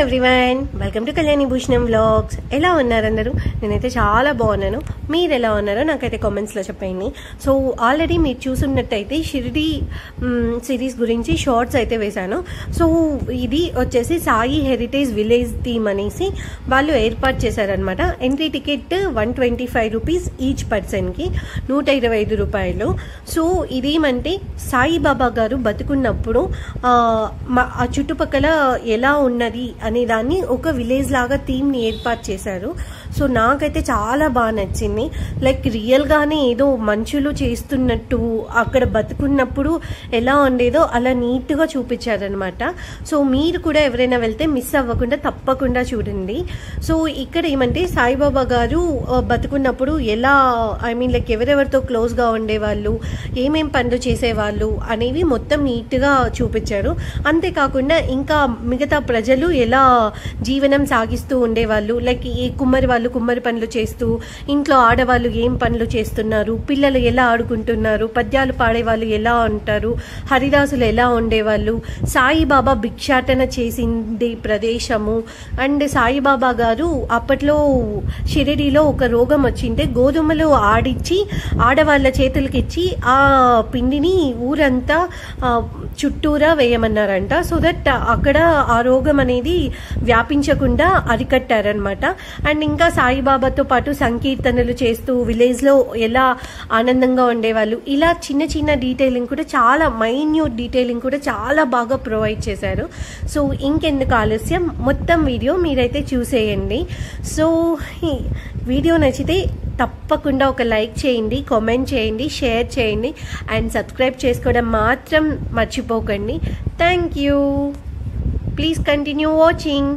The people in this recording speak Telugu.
Everyone, welcome to Kalyani Bhushanam vlogs. ఎలా ఉన్నారు అందరూ? నేనైతే చాలా బాగున్నాను. మీరు ఎలా ఉన్నారో నాకైతే కామెంట్స్లో చెప్పండి. సో ఆల్రెడీ మీరు చూసున్నట్టయితే షిరిడి సిరీస్ గురించి షార్ట్స్ అయితే వేశాను. సో ఇది వచ్చేసి సాయి హెరిటేజ్ విలేజ్ థీమ్ అనేసి వాళ్ళు ఏర్పాటు చేశారనమాట. ఎంట్రీ టికెట్ 125 రూపీస్ ఈచ్ పర్సన్కి, 125 రూపాయలు. సో ఇదేమంటే సాయిబాబా గారు బతుకున్నప్పుడు ఆ చుట్టుపక్కల ఎలా ఉన్నది అనే దాన్ని ఒక విలేజ్ లాగా థీమ్ని ఏర్పాటు చేశారు. సో నాకైతే చాలా బాగా నచ్చింది. లైక్ రియల్గానే ఏదో మనుషులు చేస్తున్నట్టు అక్కడ బతుకున్నప్పుడు ఎలా ఉండేదో అలా నీట్గా చూపించారనమాట. సో మీరు కూడా ఎవరైనా వెళ్తే మిస్ అవ్వకుండా తప్పకుండా చూడండి. సో ఇక్కడ ఏమంటే సాయిబాబా గారు బతుకున్నప్పుడు ఎలా లైక్ ఎవరెవరితో క్లోజ్గా ఉండేవాళ్ళు, ఏమేం పనులు చేసేవాళ్ళు అనేవి మొత్తం నీట్గా చూపించారు. అంతేకాకుండా ఇంకా మిగతా ప్రజలు ఎలా జీవనం సాగిస్తూ ఉండేవాళ్ళు, లైక్ ఈ కుమ్మరి వాళ్ళు కుమ్మరి పనులు చేస్తూ, ఇంట్లో ఆడవాళ్ళు ఏం పనులు చేస్తున్నారు, పిల్లలు ఎలా ఆడుకుంటున్నారు, పద్యాలు పాడేవాళ్ళు ఎలా ఉంటారు, హరిదాసులు ఎలా ఉండేవాళ్ళు, సాయిబాబా భిక్షాటన చేసింది ప్రదేశము. అండ్ సాయిబాబా గారు అప్పట్లో షిరిడీలో ఒక రోగం వచ్చింటే గోధుమలు ఆడిచ్చి ఆడవాళ్ళ చేతులకి ఇచ్చి ఆ పిండిని ఊరంతా చుట్టూరా వేయమన్నారంట. సో దట్ అక్కడ ఆ రోగం అనేది వ్యాపించకుండా అరికట్టారనమాట. అండ్ ఇంకా సాయిబాబాతో పాటు సంకీర్తనలు చేస్తూ విలేజ్లో ఎలా ఆనందంగా ఉండేవాళ్ళు, ఇలా చిన్న చిన్న డీటెయిలింగ్ కూడా, చాలా మైన్యూట్ డీటెయిలింగ్ కూడా చాలా బాగా ప్రొవైడ్ చేశారు. సో ఇంకెందుకు ఆలస్యం, మొత్తం వీడియో మీరైతే చూసేయండి. సో వీడియో నచ్చితే తప్పకుండా ఒక లైక్ చేయండి, కామెంట్ చేయండి, షేర్ చేయండి అండ్ సబ్స్క్రైబ్ చేసుకోవడం మాత్రం మర్చిపోకండి. Thank you. Please continue watching.